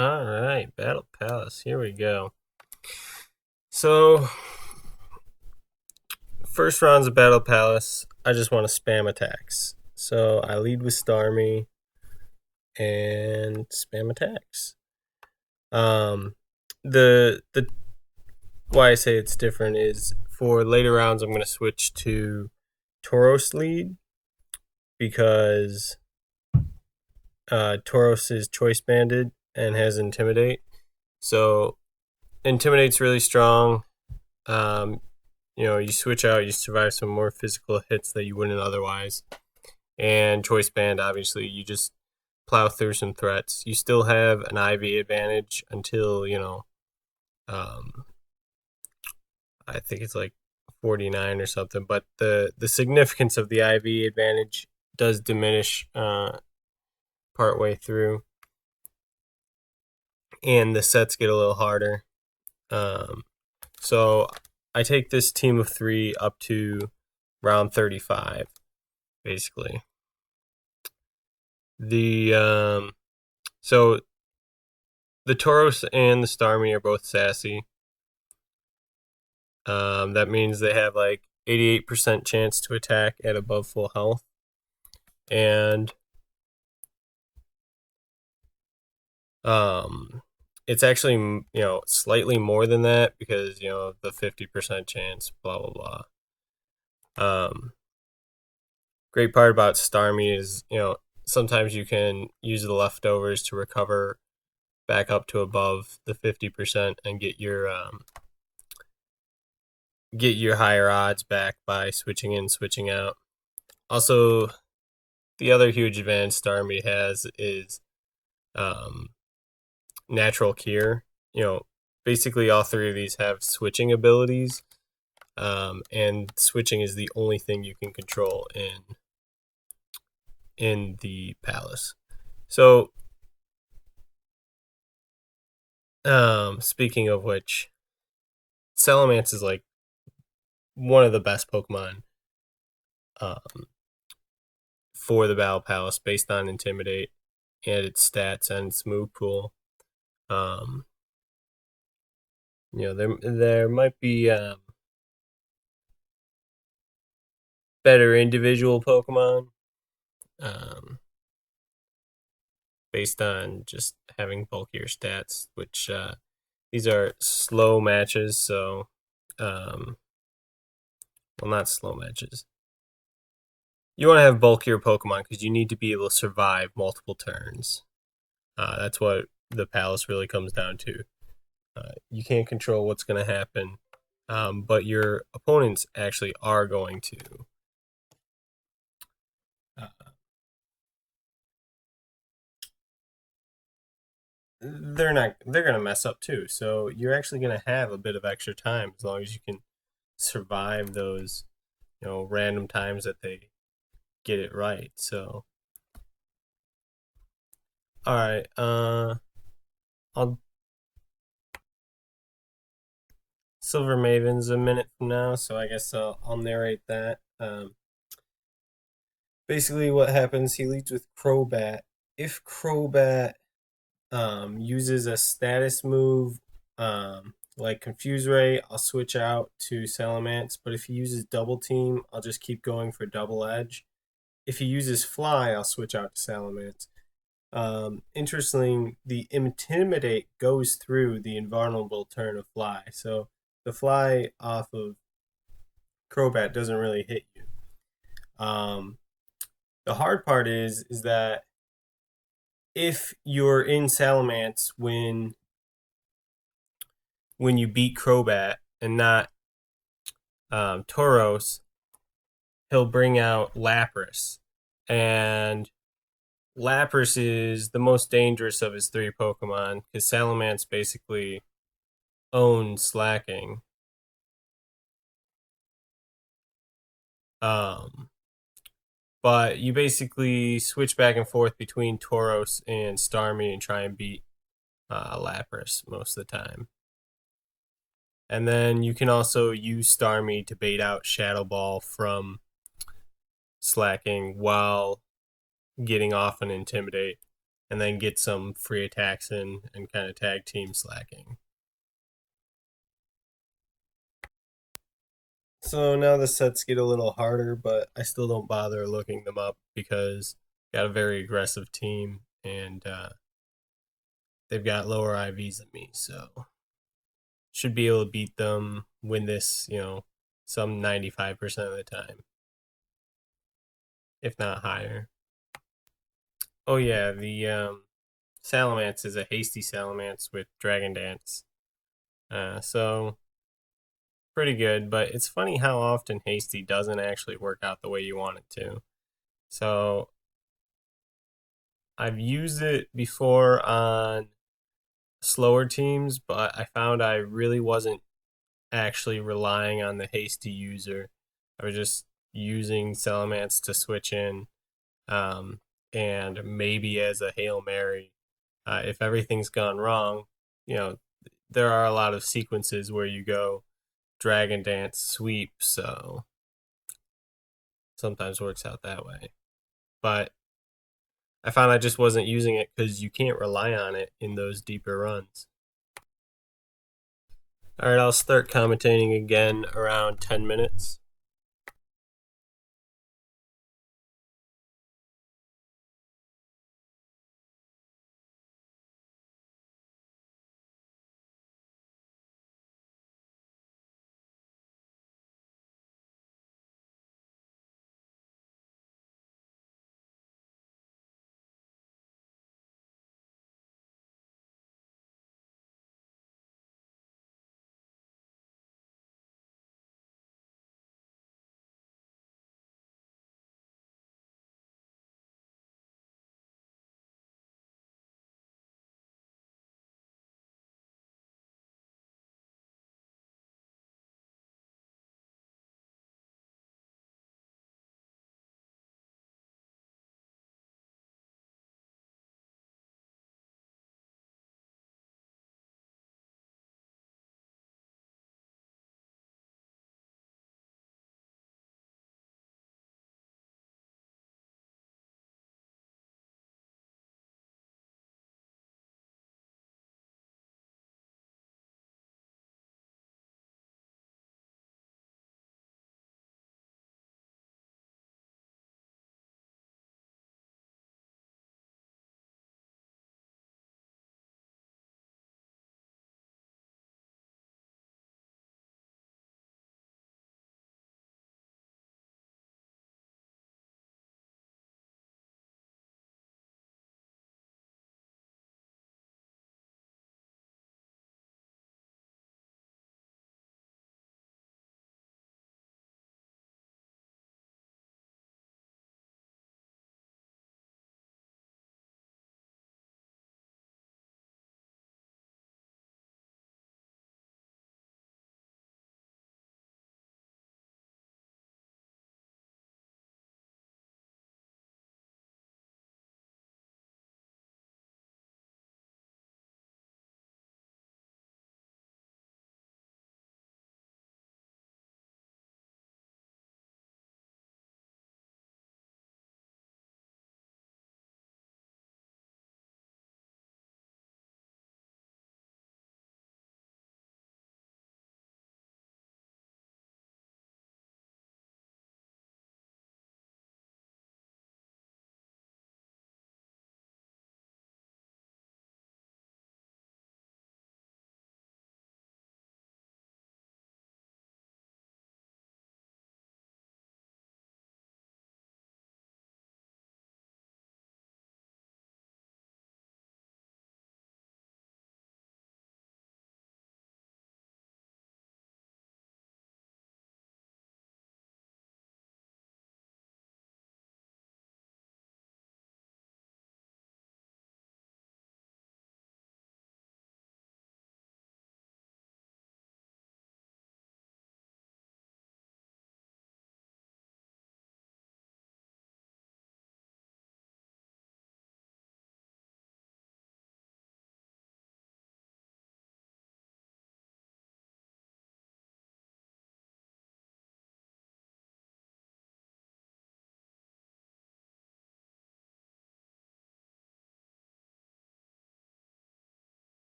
All right, Battle Palace. Here we go. So, first rounds of Battle Palace, I just want to spam attacks. So, I lead with Starmie and spam attacks. Um, the why I say it's different is for later rounds, I'm going to switch to Tauros lead because Tauros is choice banded and has Intimidate. So, Intimidate's really strong. Um, you switch out, you survive some more physical hits that you wouldn't otherwise. And Choice Band, obviously, you just plow through some threats. You still have an IV advantage until, um, I think it's like 49 or something. But the significance of the IV advantage does diminish partway through. And the sets get a little harder. So I take this team of three up to round 35, basically. So the Tauros and the Starmie are both sassy. That means they have like 88% chance to attack at above full health, and um, it's actually slightly more than that because the 50% chance, blah blah blah. Great part about Starmie is sometimes you can use the leftovers to recover back up to above the 50% and get your higher odds back by switching in, switching out. Also, the other huge advantage Starmie has is um, natural cure. Basically all three of these have switching abilities, and switching is the only thing you can control in the palace. So, speaking of which, Salamence is like one of the best Pokemon um, for the Battle Palace based on Intimidate and its stats and its move pool. Um, there might be better individual Pokemon um, based on just having bulkier stats, which these are slow matches. So, um, well, not slow matches. You want to have bulkier Pokemon because you need to be able to survive multiple turns. That's what the Palace really comes down to. You can't control what's going to happen, but your opponents actually are going to. Uh, they're not. They're going to mess up too. So you're actually going to have a bit of extra time as long as you can survive those, random times that they get it right. So, all right. I'll Silver Maven's a minute from now, so I guess I'll narrate that. Basically, what happens? He leads with Crobat. If Crobat uses a status move like Confuse Ray, I'll switch out to Salamence. But if he uses Double Team, I'll just keep going for Double Edge. If he uses Fly, I'll switch out to Salamence. Interestingly, the Intimidate goes through the invulnerable turn of Fly. So the Fly off of Crobat doesn't really hit you. Um, the hard part is that if you're in Salamence when you beat Crobat and not Tauros, he'll bring out Lapras, and Lapras is the most dangerous of his three Pokemon because Salamence basically owns Slacking. Um, but you basically switch back and forth between Tauros and Starmie and try and beat Lapras most of the time. And then you can also use Starmie to bait out Shadow Ball from Slacking while getting off an Intimidate. and then get some free attacks in and kind of tag team slacking. So now the sets get a little harder, but I still don't bother looking them up because got a very aggressive team and they've got lower IVs than me, so should be able to beat them, win this, some 95% of the time, if not higher. Oh yeah, the Salamence is a hasty Salamence with Dragon Dance. So pretty good, but it's funny how often hasty doesn't actually work out the way you want it to. So I've used it before on slower teams, but I found I really wasn't actually relying on the hasty user. I was just using Salamence to switch in, um, and maybe as a Hail Mary. If everything's gone wrong, you know, there are a lot of sequences where you go Dragon Dance sweep, so sometimes works out that way. But I found I just wasn't using it because you can't rely on it in those deeper runs. All right, I'll start commentating again around 10 minutes.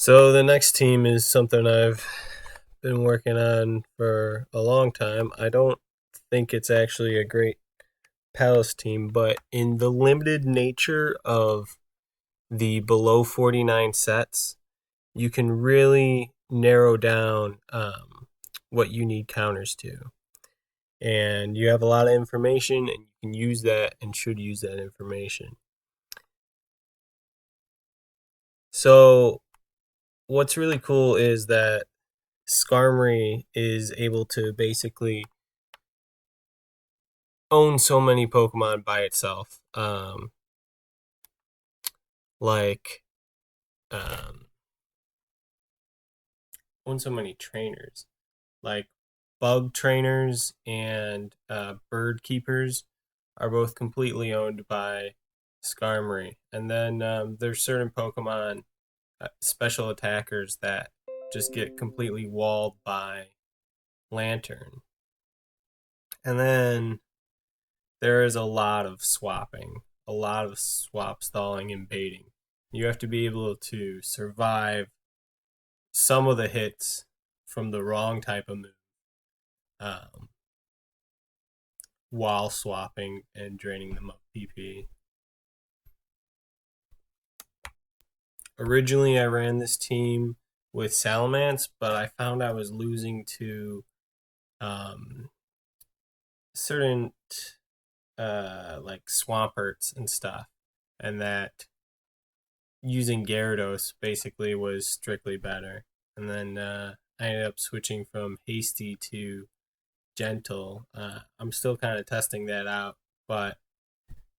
So the next team is something I've been working on for a long time. I don't think it's actually a great Palace team, but in the limited nature of the below 49 sets, you can really narrow down what you need counters to. And you have a lot of information, and you can use that and should use that information. So, what's really cool is that Skarmory is able to basically own so many Pokemon by itself. Like, um, own so many trainers. Like, bug trainers and bird keepers are both completely owned by Skarmory. And then there's certain Pokemon, special attackers, that just get completely walled by Lantern. And then there is a lot of swapping, a lot of swap stalling and baiting. You have to be able to survive some of the hits from the wrong type of move um, while swapping and draining them of PP. Originally, I ran this team with Salamence, but I found I was losing to um, certain like Swamperts and stuff, and that using Gyarados basically was strictly better. And then I ended up switching from Hasty to Gentle. I'm still kind of testing that out, but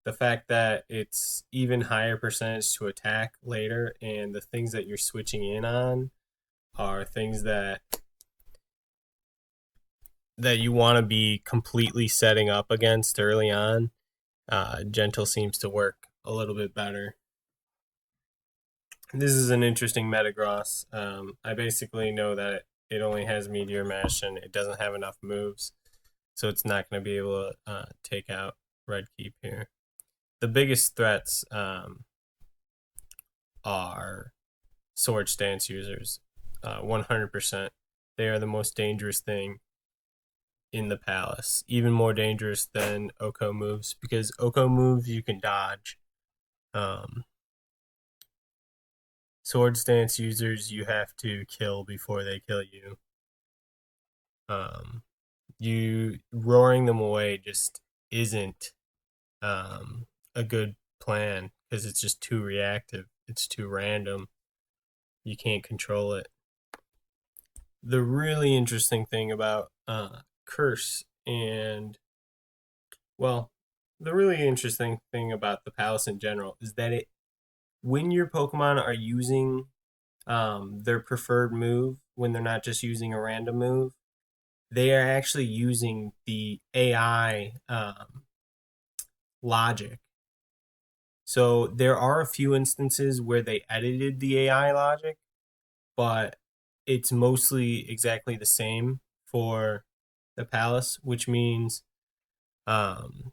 the fact that it's even higher percentage to attack later, and the things that you're switching in on are things that you want to be completely setting up against early on. Gentle seems to work a little bit better. This is an interesting Metagross. I basically know that it only has Meteor Mash and it doesn't have enough moves, so it's not going to be able to take out Red Keep here. The biggest threats are Sword Stance users. 100%. They are the most dangerous thing in the Palace. Even more dangerous than Oko moves, because Oko moves you can dodge. Um, Sword Stance users you have to kill before they kill you. Um, you roaring them away just isn't a good plan because it's just too reactive. It's too random. You can't control it. The really interesting thing about Curse and, well, the really interesting thing about the Palace in general is that when your Pokemon are using their preferred move, when they're not just using a random move, they are actually using the AI logic. So there are a few instances where they edited the AI logic, but it's mostly exactly the same for the Palace, which means um,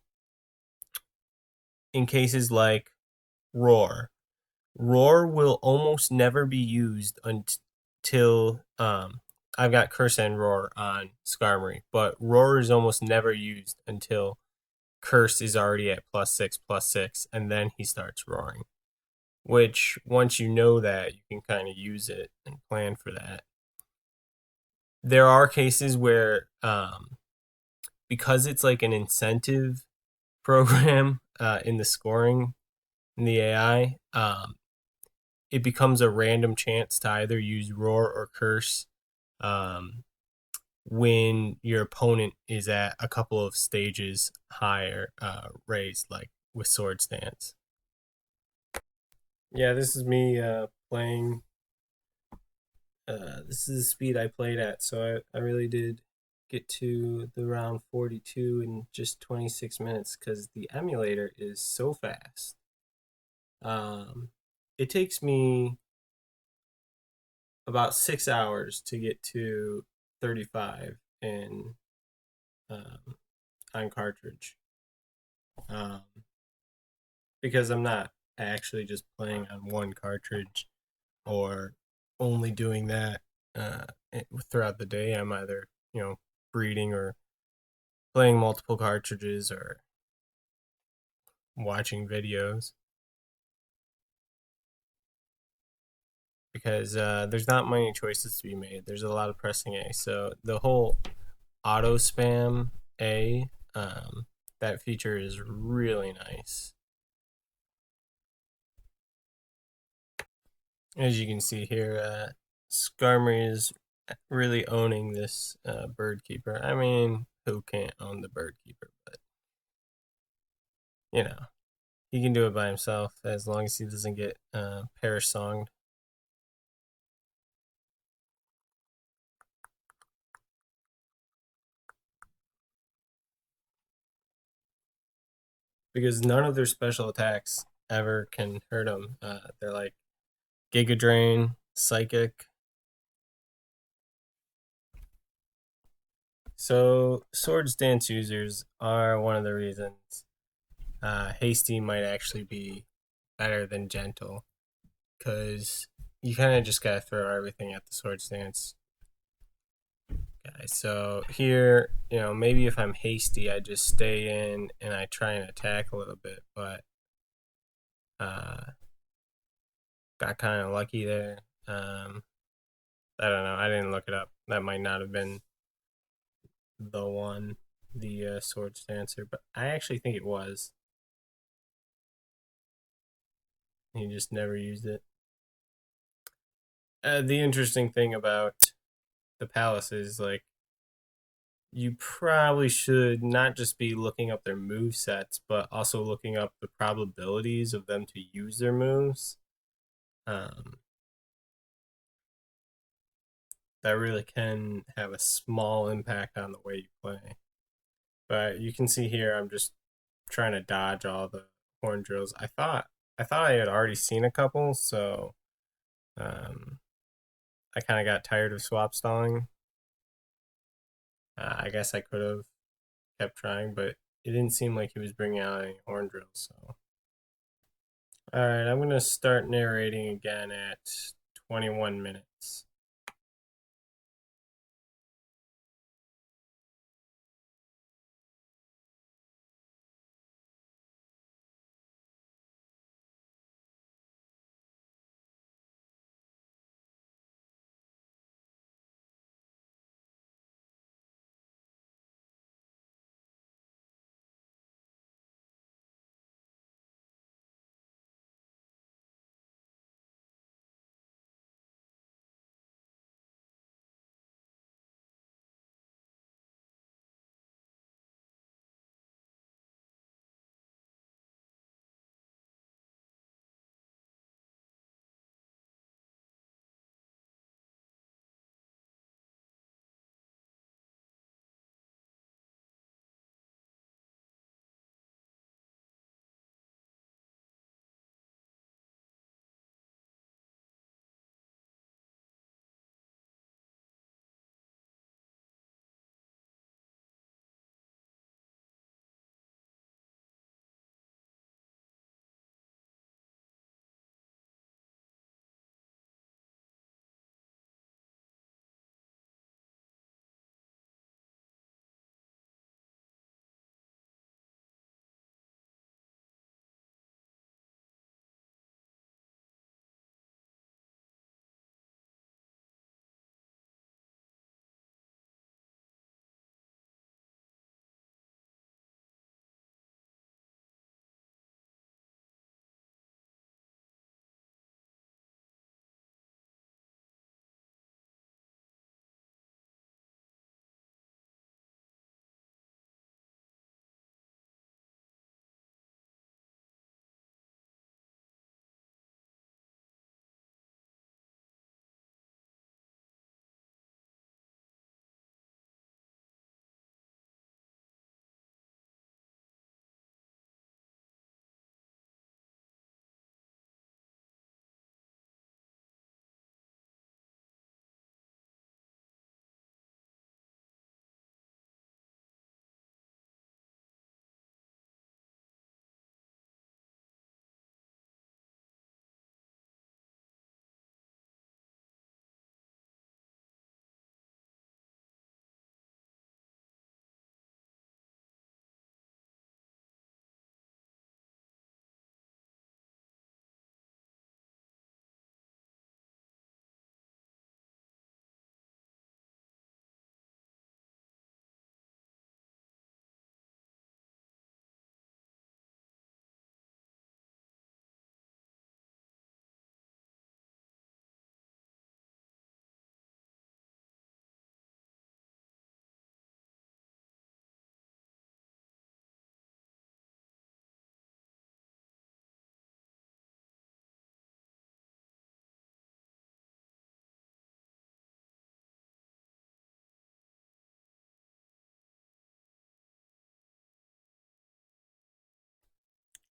in cases like Roar, Roar will almost never be used until I've got Curse and Roar on Skarmory, but Roar is almost never used until Curse is already at +6/+6, and then he starts roaring. Which, once you know that, you can kind of use it and plan for that. There are cases where, because it's like an incentive program in the scoring in the AI, it becomes a random chance to either use Roar or Curse um, when your opponent is at a couple of stages higher raised, like with Sword Stance. Yeah, this is me playing. This is the speed I played at, so I really did get to the round 42 in just 26 minutes because the emulator is so fast. Um, it takes me about 6 hours to get to 35 in um, on cartridge, um, because I'm not actually just playing on one cartridge or only doing that throughout the day. I'm either, breeding or playing multiple cartridges or watching videos because there's not many choices to be made. There's a lot of pressing A. So the whole auto spam A, that feature is really nice. As you can see here, Skarmory is really owning this bird keeper. I mean, who can't own the bird keeper? But you know, he can do it by himself as long as he doesn't get perish songed. Because none of their special attacks ever can hurt him. They're like Giga Drain, Psychic. So Swords Dance users are one of the reasons Hasty might actually be better than Gentle, because you kind of just gotta throw everything at the Swords Dance guy. So here, maybe if I'm hasty, I just stay in and I try and attack a little bit, but uh, got kind of lucky there. I don't know. I didn't look it up. That might not have been the one, the Swords Dancer, but I actually think it was. He just never used it. The interesting thing about the palace is like you probably should not just be looking up their move sets, but also looking up the probabilities of them to use their moves. Um, that really can have a small impact on the way you play. But you can see here, I'm just trying to dodge all the horn drills. I thought I had already seen a couple, so um, I kind of got tired of swap stalling. I guess I could have kept trying, but it didn't seem like he was bringing out any horn drills. So, all right, I'm gonna start narrating again at 21 minutes.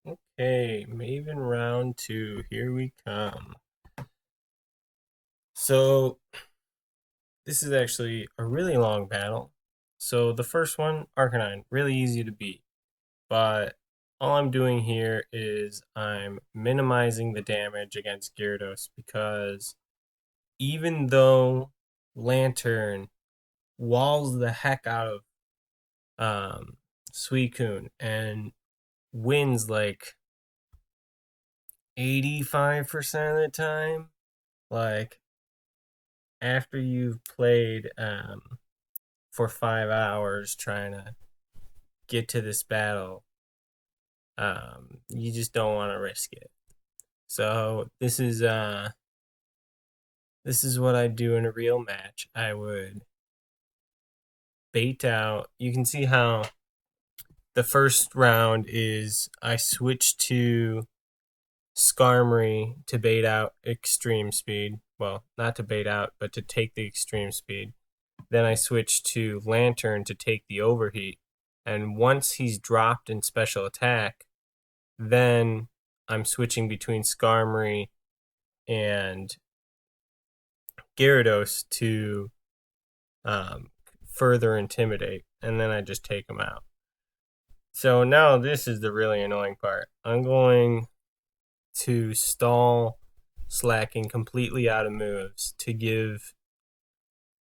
Okay, Maven round 2. Here we come. So this is actually a really long battle. So the first one, Arcanine, really easy to beat. But all I'm doing here is I'm minimizing the damage against Gyarados because even though Lantern walls the heck out of Suicune and wins like 85% of the time, like after you've played for 5 hours trying to get to this battle, you just don't want to risk it. So this is what I'd do in a real match. I would bait out. You can see how the first round is I switch to Skarmory to bait out extreme speed. Well, not to bait out, but to take the extreme speed. Then I switch to Lantern to take the overheat. And once he's dropped in special attack, then I'm switching between Skarmory and Gyarados to further intimidate. And then I just take him out. So now this is the really annoying part. I'm going to stall Slacking completely out of moves to give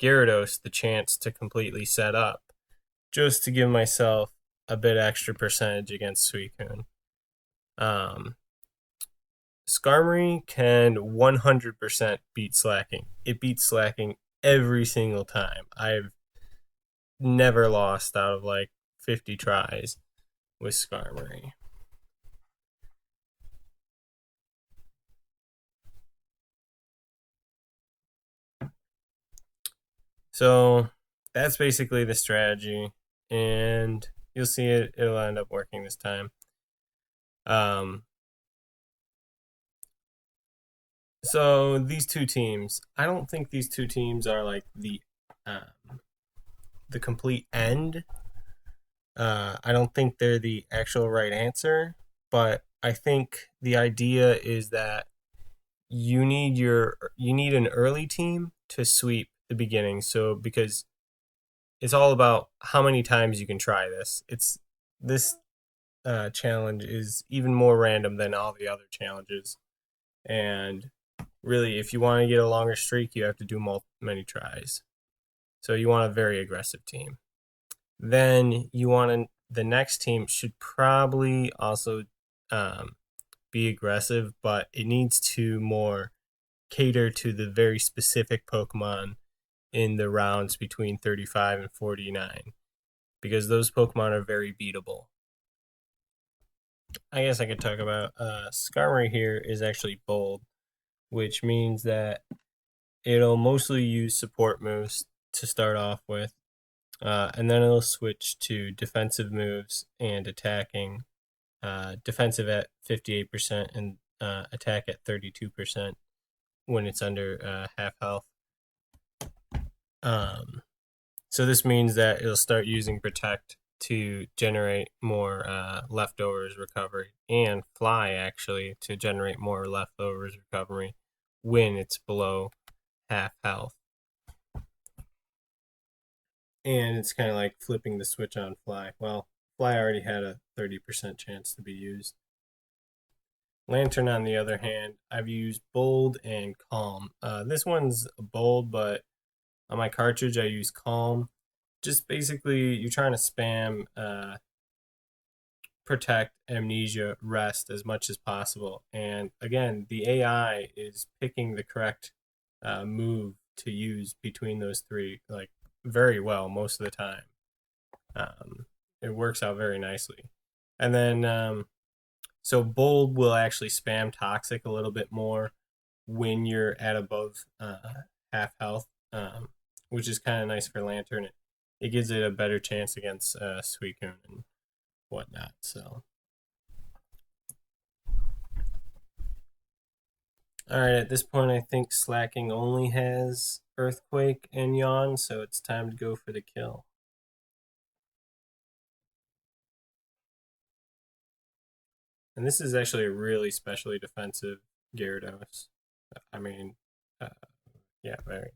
Gyarados the chance to completely set up, just to give myself a bit extra percentage against Suicune. Um, Skarmory can 100% beat Slacking. It beats Slacking every single time. I've never lost out of like 50 tries with Skarmory. So that's basically the strategy, and you'll see it'll end up working this time. Um, so these two teams, I don't think these two teams are like the complete end. I don't think they're the actual right answer, but I think the idea is that you need an early team to sweep the beginning. So because it's all about how many times you can try this. It's this challenge is even more random than all the other challenges, and really, if you want to get a longer streak, you have to do many tries. So you want a very aggressive team. Then the next team should probably also um, be aggressive, but it needs to more cater to the very specific Pokemon in the rounds between 35 and 49 because those Pokemon are very beatable. I guess I could talk about Skarmory here is actually bold, which means that it'll mostly use support moves to start off with, and then it'll switch to defensive moves and attacking. Defensive at 58% and attack at 32% when it's under half health. So this means that it'll start using Protect to generate more leftovers recovery, and Fly actually to generate more leftovers recovery when it's below half health. And it's kind of like flipping the switch on Fly. Well, Fly already had a 30% chance to be used. Lantern, on the other hand, I've used Bold and Calm. This one's Bold, but on my cartridge, I use Calm. Just basically, you're trying to spam Protect, Amnesia, Rest as much as possible. And again, the AI is picking the correct move to use between those three, like very well most of the time. It works out very nicely. And then, so Bold will actually spam Toxic a little bit more when you're at above half health, which is kind of nice for Lantern. It gives it a better chance against Suicune and whatnot. So, all right, at this point, I think Slacking only has Earthquake and Yawn, so it's time to go for the kill. And this is actually a really specially defensive Gyarados. I mean, uh, yeah, very.